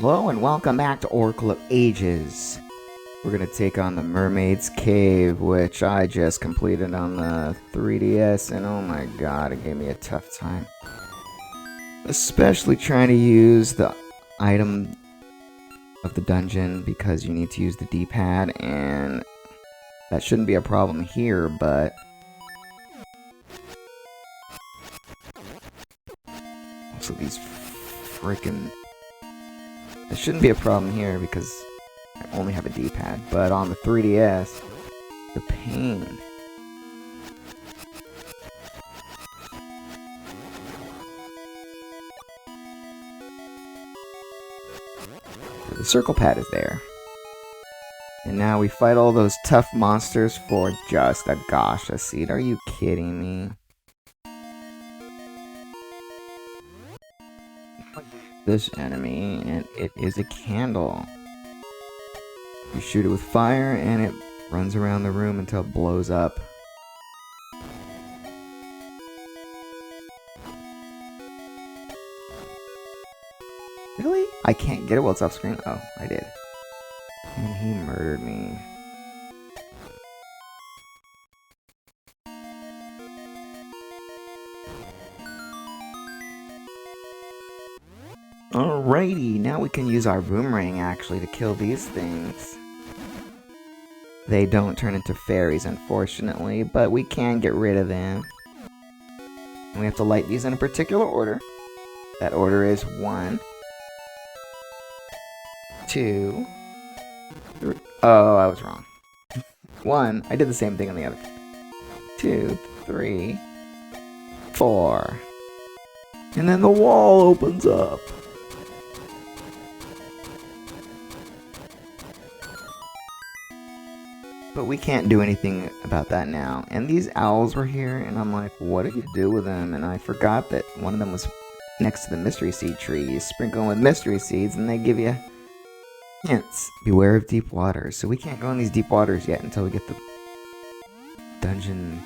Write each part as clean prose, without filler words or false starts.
Hello and welcome back to Oracle of Ages. We're going to take on the Mermaid's Cave, which I just completed on the 3DS, and oh my god, it gave me a tough time. Especially trying to use the item of the dungeon, because you need to use the D-pad, and that shouldn't be a problem here, but... also these freaking... it shouldn't be a problem here because I only have a D-pad, but on the 3DS, the pain. The circle pad is there. And now we fight all those tough monsters for just a Gasha seed. Are you kidding me? This enemy, and it is a candle. You shoot it with fire and it runs around the room until it blows up. Really? I can't get it while it's off screen? Oh, I did. And he murdered me. Alrighty, now we can use our boomerang actually to kill these things. They don't turn into fairies, unfortunately, but we can get rid of them. And we have to light these in a particular order. That order is 1, 2, 3. Oh, I was wrong. 1, I did the same thing on the other. 2, 3, 4. And then the wall opens up. But we can't do anything about that now. And these owls were here, and I'm like, what do you do with them? And I forgot that one of them was next to the mystery seed tree. You sprinkle them with mystery seeds, and they give you hints. Beware of deep waters. So we can't go in these deep waters yet until we get the dungeon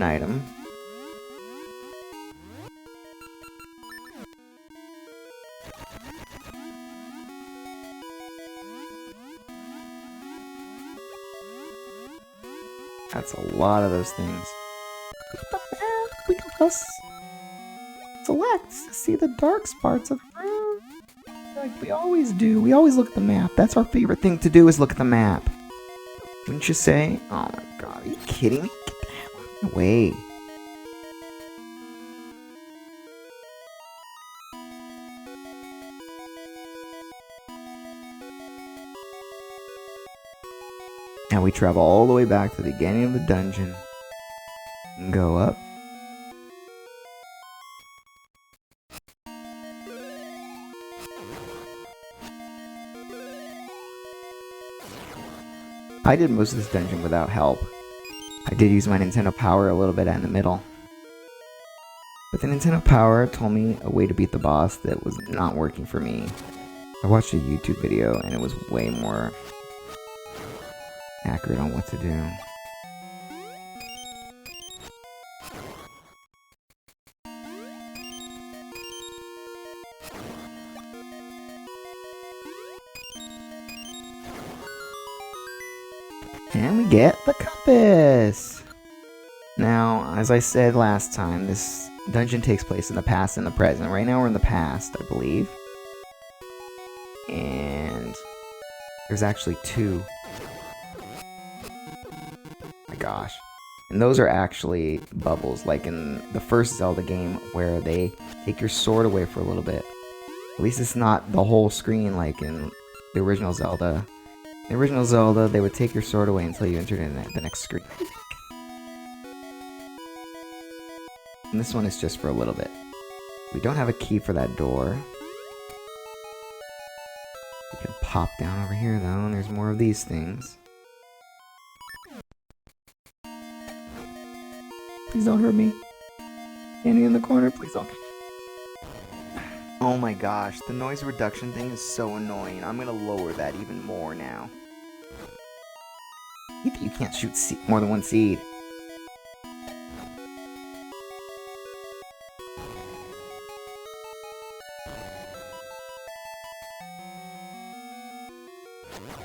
item. That's a lot of those things. We can press select to see the dark parts of the room. Like we always do. We always look at the map. That's our favorite thing to do, is look at the map. Wouldn't you say? Oh my god, are you kidding me? Get the hell out of the way. Now we travel all the way back to the beginning of the dungeon and go up. I did most of this dungeon without help. I did use my Nintendo Power a little bit in the middle. But the Nintendo Power told me a way to beat the boss that was not working for me. I watched a YouTube video and it was way more accurate on what to do. And we get the compass! Now, as I said last time, this dungeon takes place in the past and the present. Right now we're in the past, I believe. And there's actually 2. Gosh. And those are actually bubbles, like in the first Zelda game where they take your sword away for a little bit. At least it's not the whole screen like in the original Zelda. In the original Zelda, they would take your sword away until you entered in the next screen. And this one is just for a little bit. We don't have a key for that door. We can pop down over here though, and there's more of these things. Please don't hurt me. Standing in the corner, please don't. Oh my gosh, the noise reduction thing is so annoying. I'm gonna lower that even more now. You can't shoot more than one seed.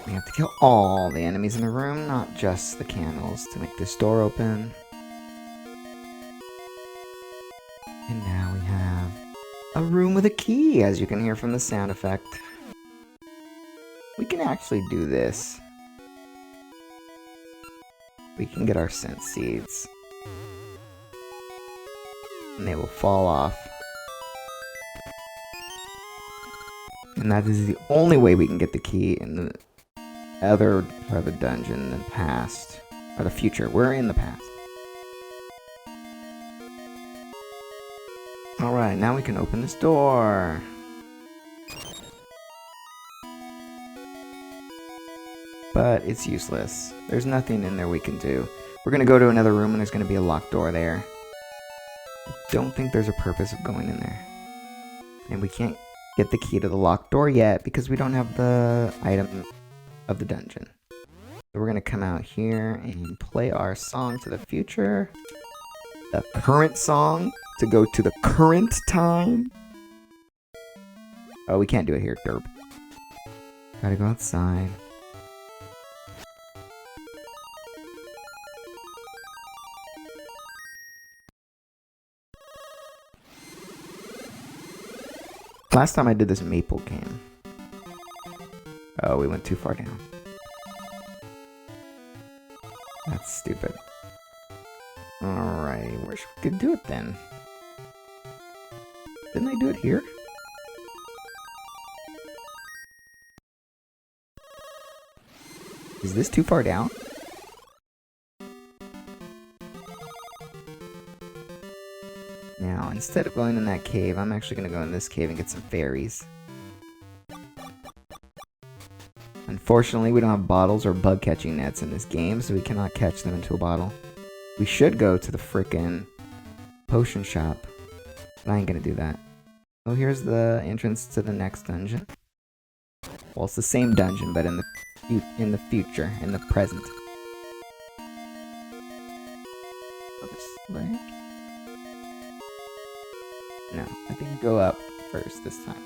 We have to kill all the enemies in the room, not just the candles, to make this door open. And now we have a room with a key, as you can hear from the sound effect. We can actually do this. We can get our scent seeds. And they will fall off. And that is the only way we can get the key in the other part of the dungeon than past. Or the future. We're in the past. Alright, now we can open this door. But it's useless. There's nothing in there we can do. We're gonna go to another room and there's gonna be a locked door there. I don't think there's a purpose of going in there. And we can't get the key to the locked door yet because we don't have the item of the dungeon. So we're gonna come out here and play our song to the future. The current song to go to the current time. Oh, we can't do it here, derp. Gotta go outside. Last time I did this, Maple came. Oh, we went too far down. That's stupid. Alright, where should we do it then? Didn't I do it here? Is this too far down? Now, instead of going in that cave, I'm actually going to go in this cave and get some fairies. Unfortunately, we don't have bottles or bug catching nets in this game, so we cannot catch them into a bottle. We should go to the frickin' potion shop, but I ain't going to do that. Oh, here's the entrance to the next dungeon. Well, it's the same dungeon, but in the future, in the present. Go this way. No, I think go up first this time.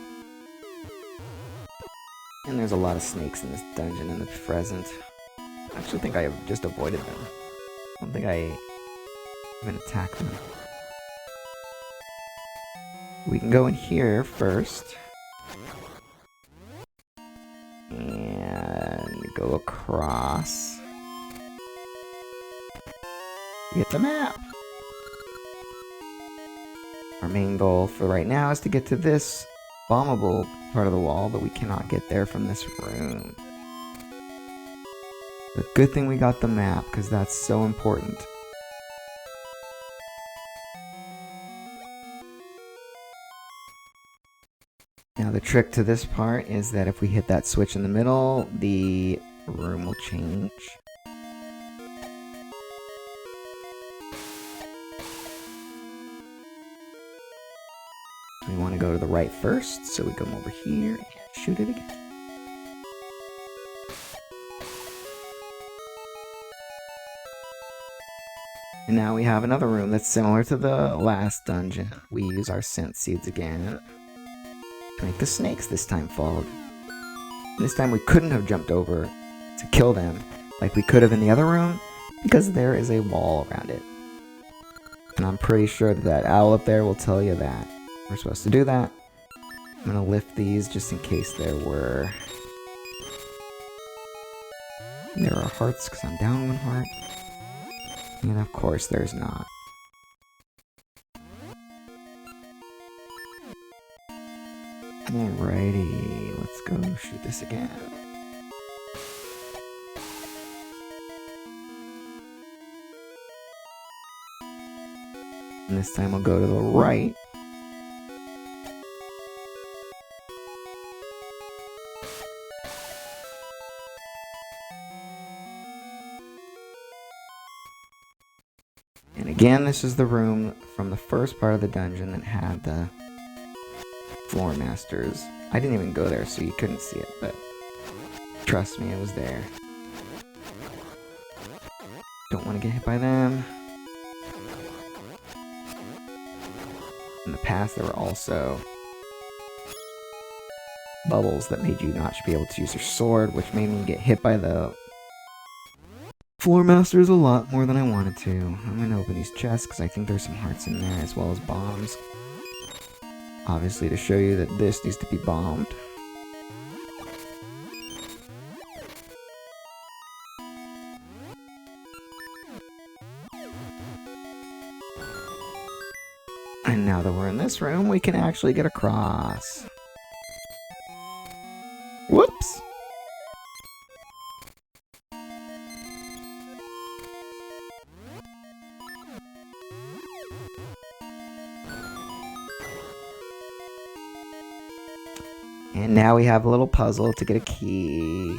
And there's a lot of snakes in this dungeon in the present. I actually think I just avoided them. I don't think I even attacked them. We can go in here first. And go across. Get the map! Our main goal for right now is to get to this bombable part of the wall, but we cannot get there from this room. But good thing we got the map, because that's so important. Now the trick to this part is that if we hit that switch in the middle, the room will change. We want to go to the right first, so we come over here and shoot it again. And now we have another room that's similar to the last dungeon. We use our scent seeds again to make the snakes this time followed. This time we couldn't have jumped over to kill them like we could have in the other room because there is a wall around it. And I'm pretty sure that owl up there will tell you that we're supposed to do that. I'm gonna lift these just in case there are hearts because I'm down one heart. And of course there's not. Alrighty, let's go shoot this again. And this time I'll go to the right. And again, this is the room from the first part of the dungeon that had the floor masters. I didn't even go there, so you couldn't see it, but trust me, it was there. Don't want to get hit by them. In the past, there were also bubbles that made you not be able to use your sword, which made me get hit by the Floor Masters a lot more than I wanted to. I'm gonna open these chests because I think there's some hearts in there as well as bombs. Obviously to show you that this needs to be bombed. And now that we're in this room, we can actually get across. Whoops! And now we have a little puzzle to get a key.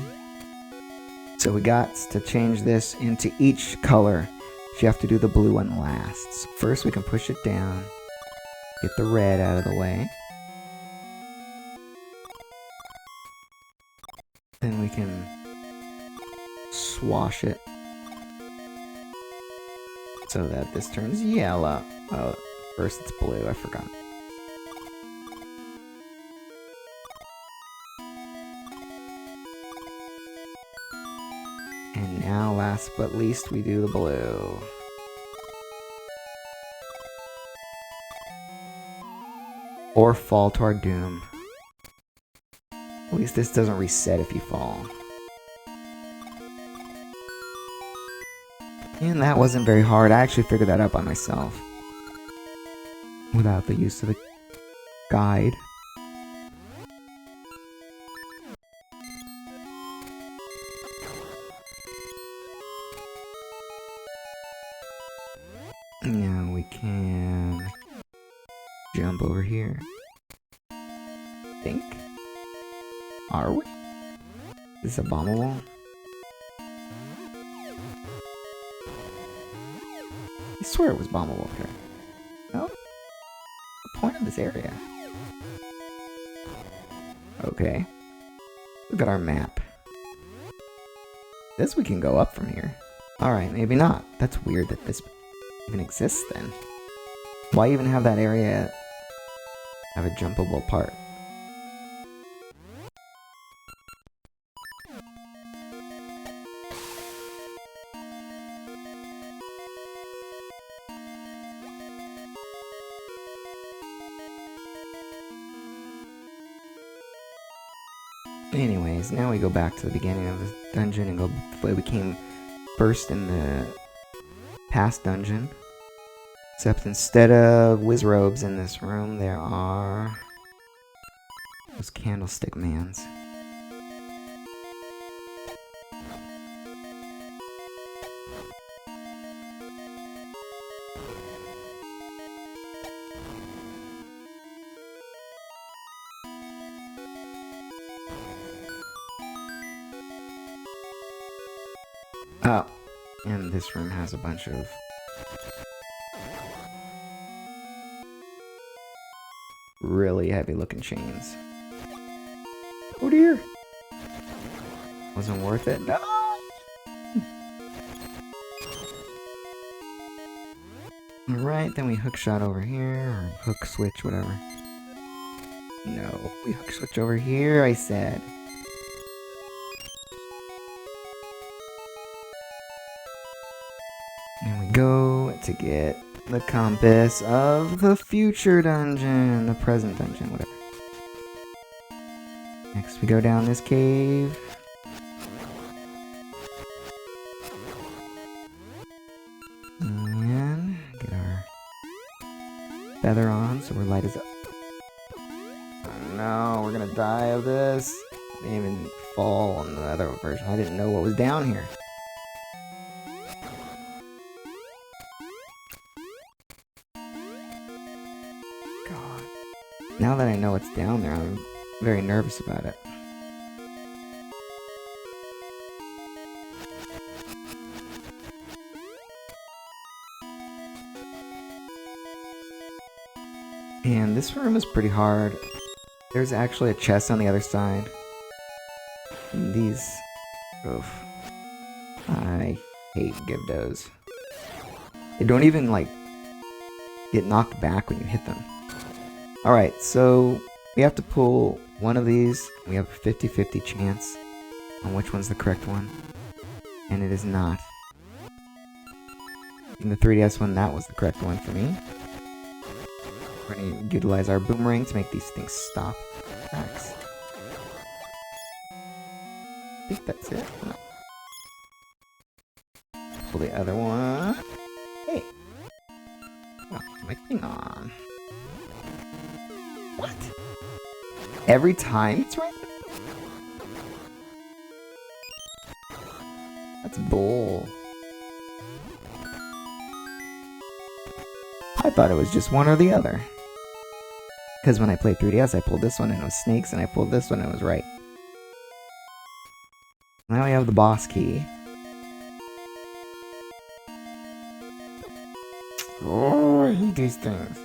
So we got to change this into each color. So you have to do the blue one last. So first we can push it down. Get the red out of the way. Then we can swash it so that this turns yellow. Oh, first it's blue, I forgot. And now, last but least, we do the blue. Or fall to our doom. At least this doesn't reset if you fall. And that wasn't very hard. I actually figured that out by myself. Without the use of the guide. Now we can jump over here. Think? Are we? Is this a bombable? I swear it was bombable here. No? The point of this area. Okay. Look at our map. This we can go up from here. Alright, maybe not. That's weird that this even exists then. Why even have that area have a jumpable part? Anyways, now we go back to the beginning of the dungeon and go the way we came first in the past dungeon. Except instead of whiz robes in this room, there are those candlestick mans. Oh, and this room has a bunch of really heavy looking chains. Oh dear! Wasn't worth it? No! Alright, then we hook shot over here, or hook switch, whatever. No, we hook switch over here, I said. And we go to get the compass of the future dungeon, the present dungeon, whatever. Next we go down this cave. And get our feather on so we're light as up. Oh no, we're gonna die of this. I didn't even fall on the other version. I didn't know what was down here. Now that I know what's down there, I'm very nervous about it. And this room is pretty hard. There's actually a chest on the other side. And these... oof. I hate Gibdos. They don't even, like, get knocked back when you hit them. Alright, so We have to pull one of these. We have a 50-50 chance on which one's the correct one. And it is not. In the 3DS one, that was the correct one for me. We're going to utilize our boomerang to make these things stop. Tracks. I think that's it. No. Pull the other one. Hey! Oh, my thing on. What? Every time it's right? That's bull. I thought it was just one or the other. Because when I played 3DS, I pulled this one and it was snakes, and I pulled this one and it was right. Now we have the boss key. Oh, I hate these things.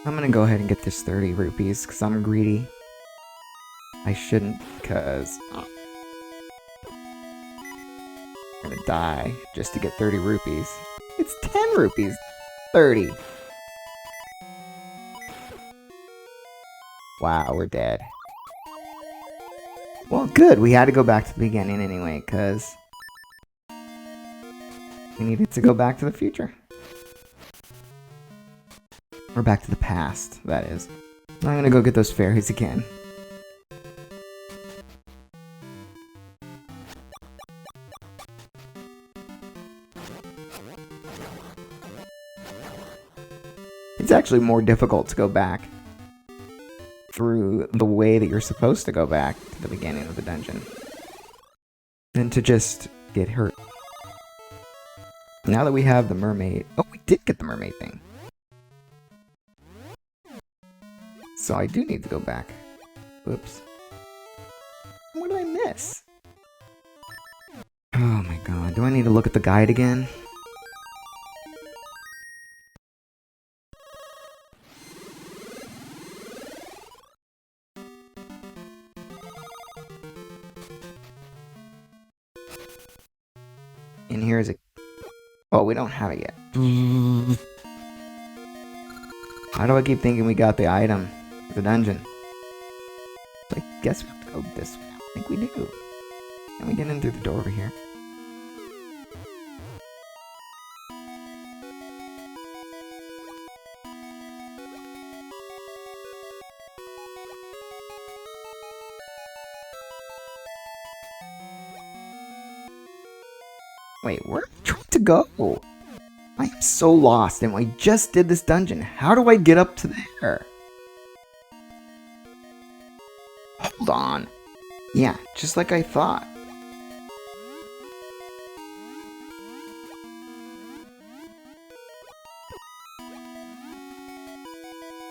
I'm gonna go ahead and get this 30 rupees, because I'm greedy. I shouldn't, because I'm gonna die just to get 30 rupees. It's 10 rupees! 30! Wow, we're dead. Well, good, we had to go back to the beginning anyway, because we needed to go back to the future. Or back to the past, that is. I'm gonna go get those fairies again. It's actually more difficult to go back through the way that you're supposed to go back to the beginning of the dungeon than to just get hurt. Now that we have the mermaid... Oh, we did get the mermaid thing. So I do need to go back. Oops. What did I miss? Oh my god, do I need to look at the guide again? And here's a... Oh, we don't have it yet. How do I keep thinking we got the item for the dungeon? I guess we have to go this way. I think we do. Can we get in through the door over here? Wait, where am I trying to go? I am so lost, and I just did this dungeon. How do I get up to there? Hold on. Yeah, just like I thought.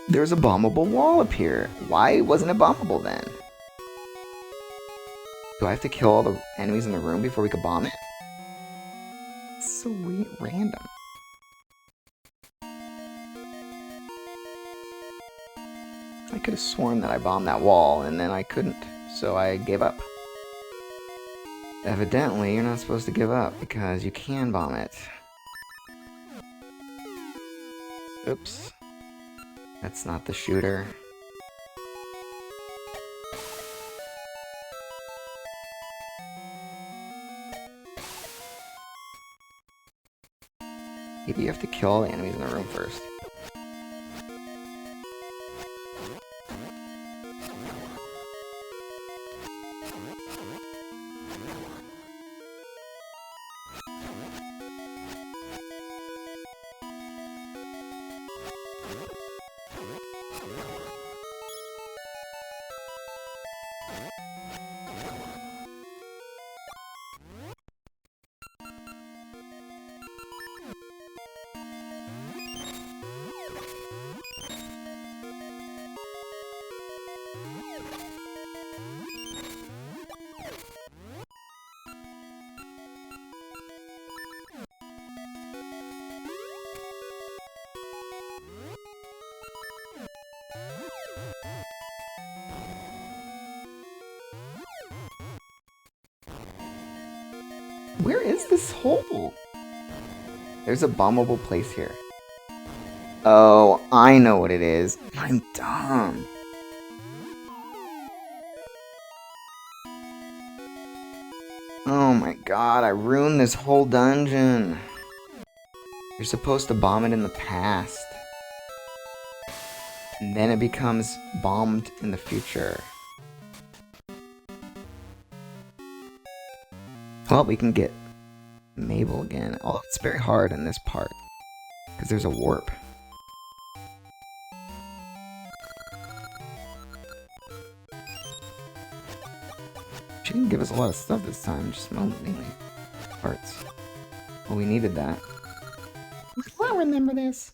There's a bombable wall up here. Why wasn't it bombable then? Do I have to kill all the enemies in the room before we could bomb it? It's so random. I could have sworn that I bombed that wall, and then I couldn't, so I gave up. Evidently, you're not supposed to give up, because you can bomb it. Oops. That's not the shooter. Maybe you have to kill all the enemies in the room first. Where is this hole? There's a bombable place here. Oh, I know what it is. I'm dumb. Oh my god, I ruined this whole dungeon. You're supposed to bomb it in the past. And then it becomes bombed in the future. Well, we can get Mabel again. Oh, it's very hard in this part. Because there's a warp. She didn't give us a lot of stuff this time, just mainly parts. Well, we needed that. I'll remember this.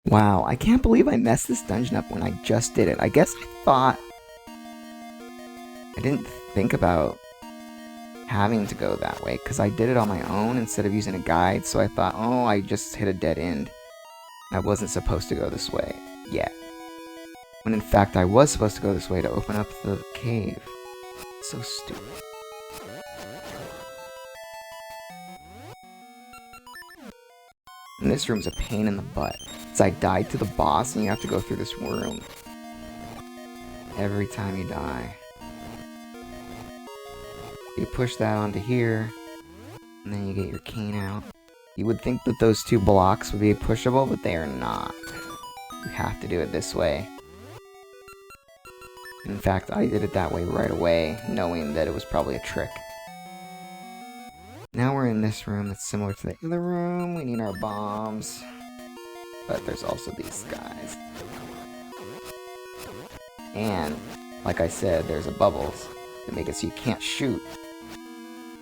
Wow, I can't believe I messed this dungeon up when I just did it. I guess I didn't think about having to go that way, because I did it on my own instead of using a guide, so I thought, oh, I just hit a dead end. I wasn't supposed to go this way yet. When in fact I was supposed to go this way to open up the cave. So stupid. And this room's a pain in the butt. So I died to the boss and you have to go through this room. Every time you die. You push that onto here, and then you get your cane out. You would think that those two blocks would be pushable, but they are not. You have to do it this way. In fact, I did it that way right away, knowing that it was probably a trick. Now we're in this room that's similar to the other room. We need our bombs. But there's also these guys. And, like I said, there's a bubbles that make it so you can't shoot.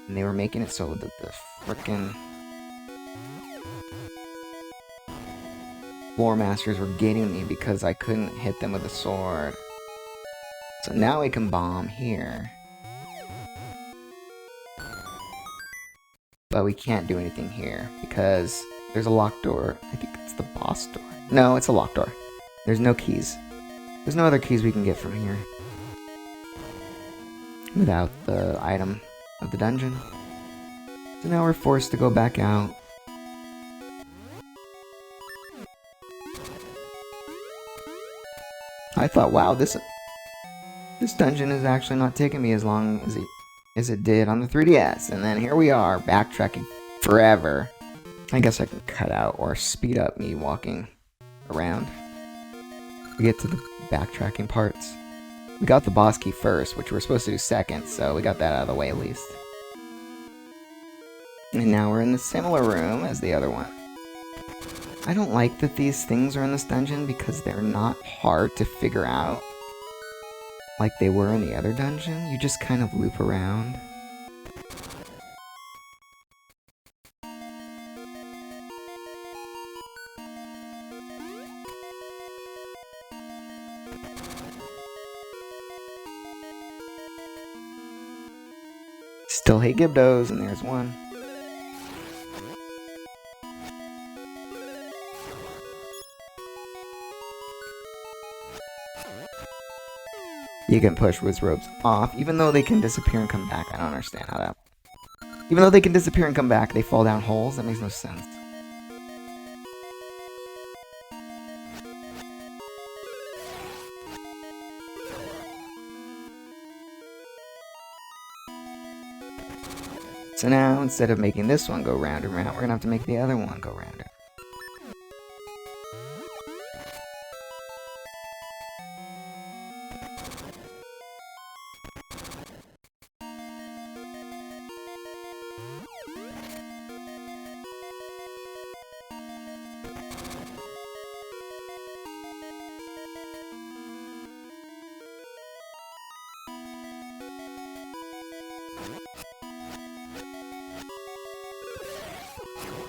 And they were making it so that the frickin' floor masters were getting me because I couldn't hit them with a sword. So now we can bomb here. But we can't do anything here because there's a locked door. I think it's the boss door. No, it's a locked door. There's no keys. There's no other keys we can get from here without the item of the dungeon. So now we're forced to go back out. I thought, wow, this dungeon is actually not taking me as long as it did on the 3DS. And then here we are, backtracking forever. I guess I can cut out or speed up me walking around. We get to the backtracking parts. We got the boss key first, which we're supposed to do second, so we got that out of the way at least. And now we're in the similar room as the other one. I don't like that these things are in this dungeon because they're not hard to figure out like they were in the other dungeon. You just kind of loop around. Still hate Gibdos, and there's one. You can push Wiz Robes off, even though they can disappear and come back. I don't understand how that... Even though they can disappear and come back, they fall down holes? That makes no sense. So now, instead of making this one go round and round, we're gonna have to make the other one go round and round.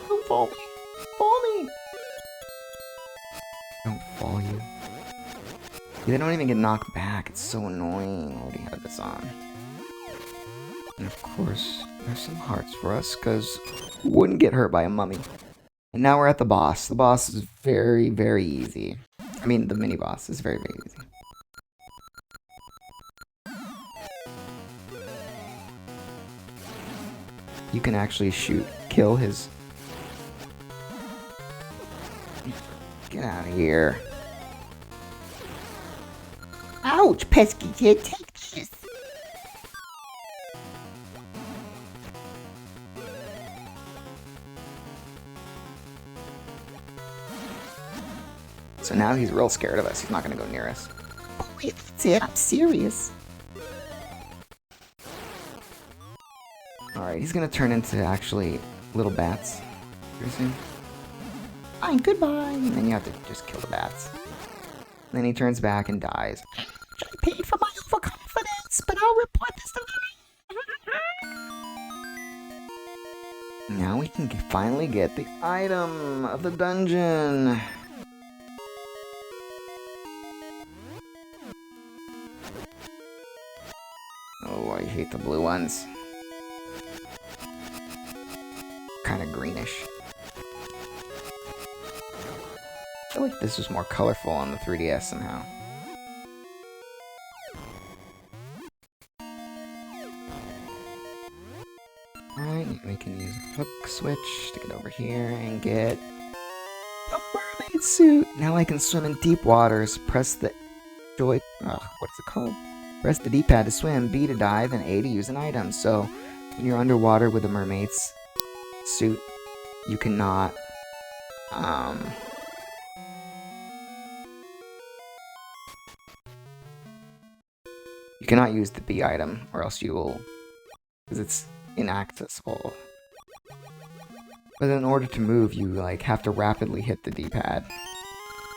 Don't fall me! Fall me! Don't fall you. They don't even get knocked back. It's so annoying. I already had this on. And of course, there's some hearts for us, because who wouldn't get hurt by a mummy? And now we're at the boss. The boss is very, very easy. I mean, the mini-boss is very, very easy. you can actually kill his... Get out of here. Ouch, pesky kid, take this. So now he's real scared of us. He's not gonna go near us. Oh wait, that's it. I'm serious. Alright, he's gonna turn into actually little bats pretty soon. Fine, goodbye. And then you have to just kill the bats. And then he turns back and dies. I paid for my overconfidence, but I'll report this to the... Now we can finally get the item of the dungeon. Oh, I hate the blue ones. Kind of greenish. I feel like this was more colorful on the 3DS somehow. Alright, we can use a hook switch to get over here and get a mermaid suit. Now I can swim in deep waters. Press the what's it called? Press the D-pad to swim, B to dive, and A to use an item. So when you're underwater with a mermaid's suit, you cannot you cannot use the B item, or else you will, because it's inaccessible. But in order to move, you have to rapidly hit the D-pad,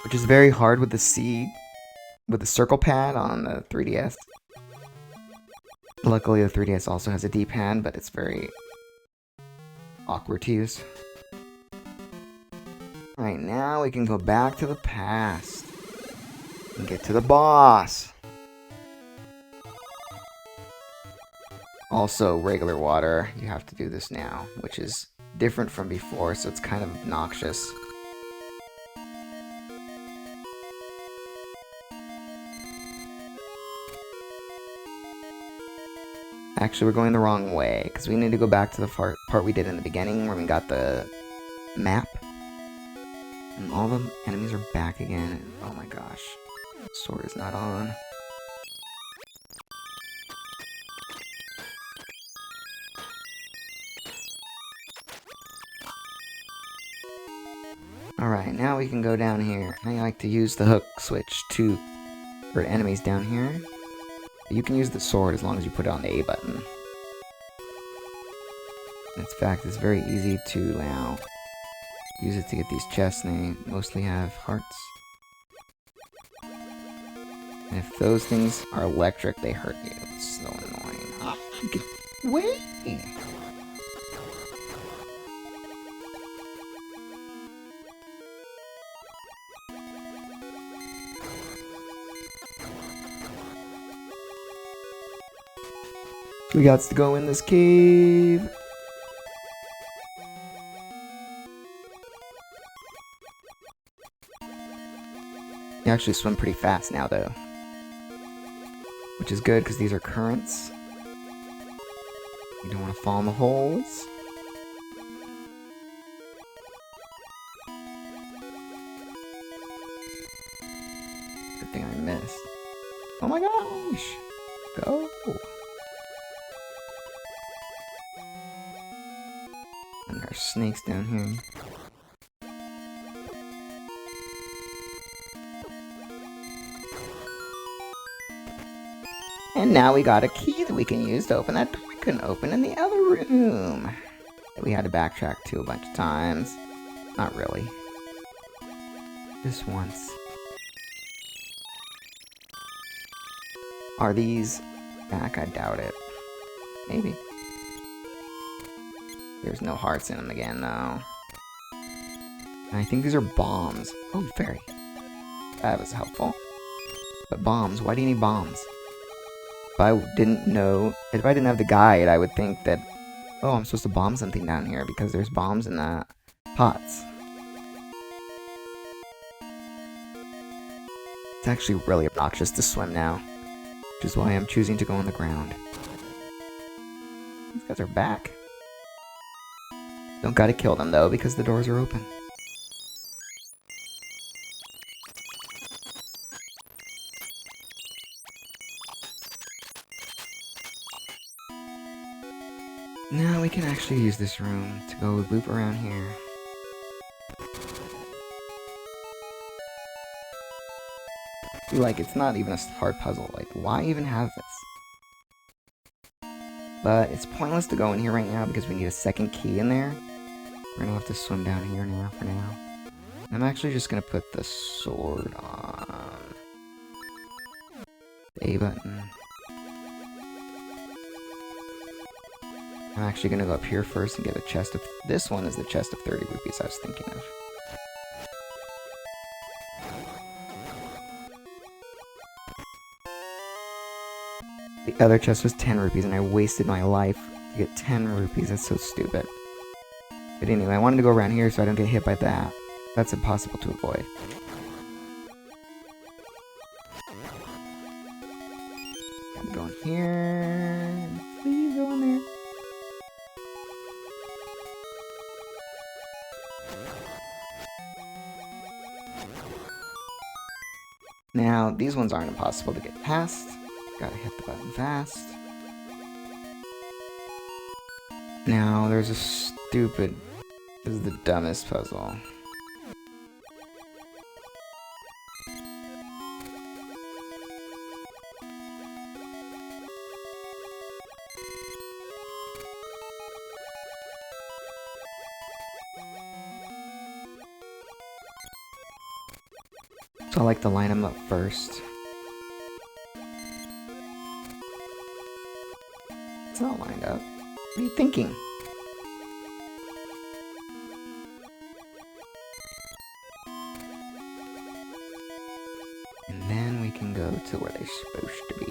which is very hard with the circle pad on the 3DS. Luckily, the 3DS also has a D-pad, but it's very awkward to use. Alright, now we can go back to the past and get to the boss. Also, regular water, you have to do this now, which is different from before, so it's kind of obnoxious. Actually, we're going the wrong way, because we need to go back to the part we did in the beginning, where we got the map. And all the enemies are back again. Oh my gosh. Sword is not on. Alright, now we can go down here. I like to use the hook switch for enemies down here. You can use the sword as long as you put it on the A button. In fact, it's very easy to now use it to get these chests, and they mostly have hearts. And if those things are electric, they hurt you. It's so annoying. Oh, get away! We got to go in this cave. You actually swim pretty fast now, though. Which is good, because these are currents. You don't want to fall in the holes. Good thing I missed. Oh my gosh! Go! And there are snakes down here. And now we got a key that we can use to open that door we couldn't open in the other room. That we had to backtrack to a bunch of times. Not really. Just once. Are these back? I doubt it. Maybe. There's no hearts in them again, though. And I think these are bombs. Oh, fairy. That was helpful. But bombs? Why do you need bombs? If I didn't have the guide, I would think that, oh, I'm supposed to bomb something down here because there's bombs in the pots. It's actually really obnoxious to swim now, which is why I'm choosing to go on the ground. These guys are back. Don't gotta kill them though, because the doors are open. Now we can actually use this room to go loop around here. Like, it's not even a hard puzzle. Like, why even have this? But it's pointless to go in here right now because we need a second key in there. We're gonna have to swim down here now for now. I'm actually just gonna put the sword on the A button. I'm actually gonna go up here first and get a chest of... This one is the chest of 30 rupees I was thinking of. The other chest was 10 rupees and I wasted my life to get 10 rupees. That's so stupid. But anyway, I wanted to go around here so I don't get hit by that. That's impossible to avoid. I'm going here. Please go in there. Now, these ones aren't impossible to get past. Gotta hit the button fast. Now, there's a stupid... This is the dumbest puzzle. So I like to line them up first. It's not lined up. What are you thinking? And then we can go to where they're supposed to be.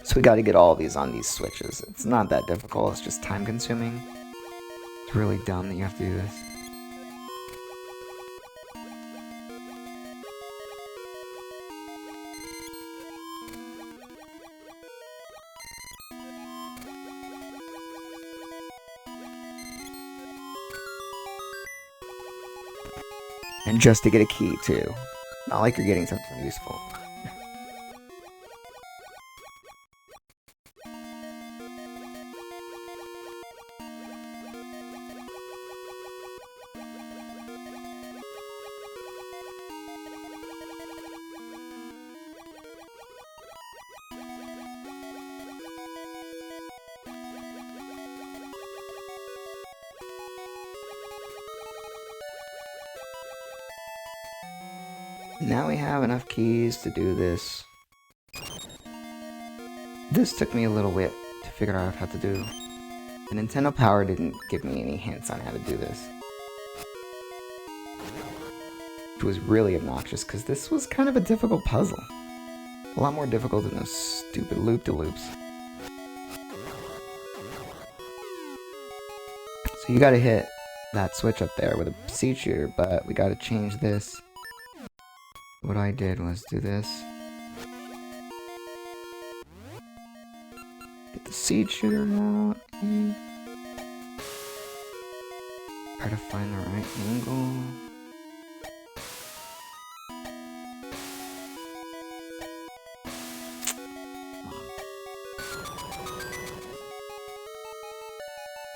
So we gotta get all of these on these switches. It's not that difficult, it's just time consuming. It's really dumb that you have to do this. And just to get a key, too. Not like you're getting something useful. Now we have enough keys to do this. This took me a little bit to figure out how to do. The Nintendo Power didn't give me any hints on how to do this. Which was really obnoxious, because this was kind of a difficult puzzle. A lot more difficult than those stupid loop-de-loops. So you gotta hit that switch up there with a seed shooter, but we gotta change this. What I did was do this. Get the seed shooter out. And try to find the right angle.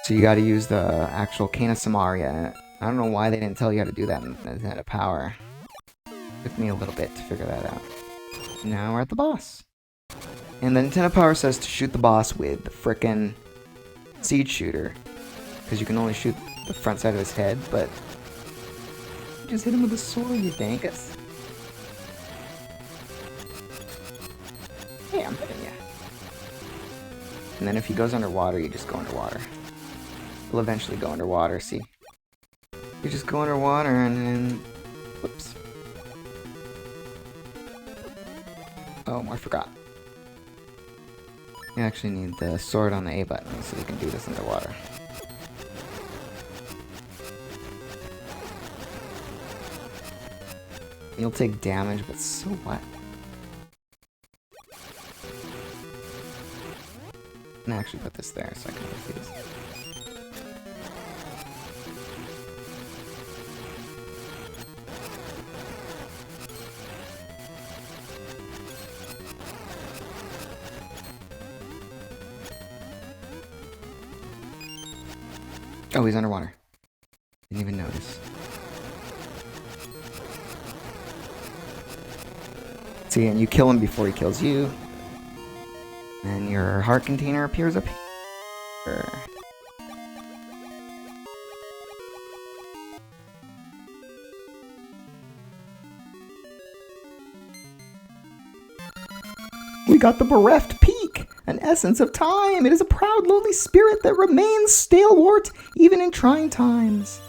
So you gotta use the actual Cane of Samaria. I don't know why they didn't tell you how to do that in Nintendo Power. Took me a little bit to figure that out. Now we're at the boss. And the Nintendo Power says to shoot the boss with the frickin' seed shooter. Because you can only shoot the front side of his head, but... You just hit him with a sword, you dinkus. Hey, I'm hitting you. And then if he goes underwater, you just go underwater. He'll eventually go underwater, see? You just go underwater and then... Whoops. Oh, I forgot. You actually need the sword on the A button so you can do this underwater. You'll take damage, but so what? I'm gonna actually put this there so I can use these. Oh, he's underwater. Didn't even notice. See, and you kill him before he kills you. And your heart container appears up here. We got the bereft peak, an essence of time. It is a proud, lowly spirit that remains stalwart even in trying times.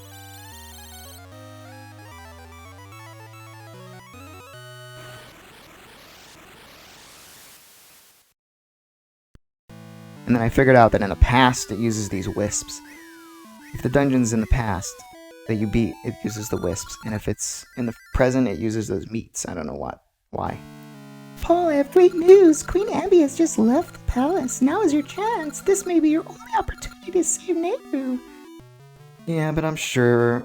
And then I figured out that in the past it uses these wisps. If the dungeon's in the past that you beat, it uses the wisps. And if it's in the present, it uses those meats. I don't know why. Paul, I have great news. Queen Abby has just left the palace. Now is your chance. This may be your only opportunity to save Nehru. Yeah, but I'm sure...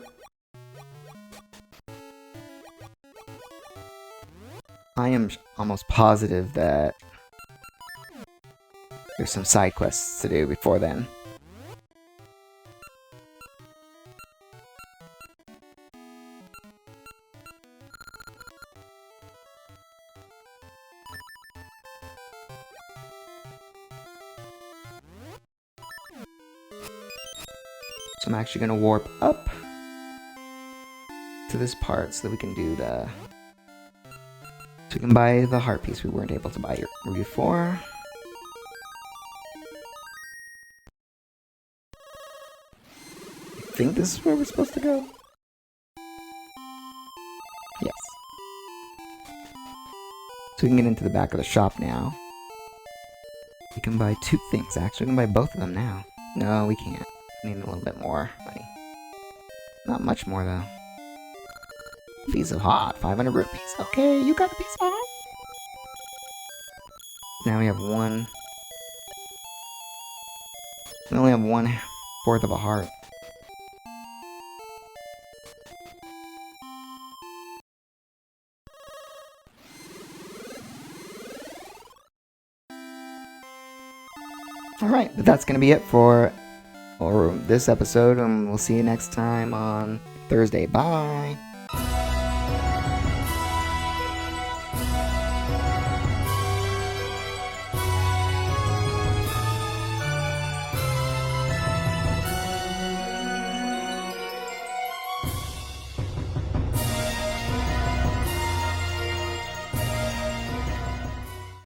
I am almost positive that there's some side quests to do before then. So I'm actually gonna warp up to this part so that we can do the... So we can buy the heart piece we weren't able to buy before. I think this is where we're supposed to go. Yes. So we can get into the back of the shop now. We can buy 2 things, actually. We can buy both of them now. No, we can't. We need a little bit more money. Not much more, though. Piece of heart, 500 rupees. Okay, you got a piece of heart. Now we have one. We only have 1/4 of a heart. Alright, but that's going to be it for this episode, and we'll see you next time on Thursday. Bye!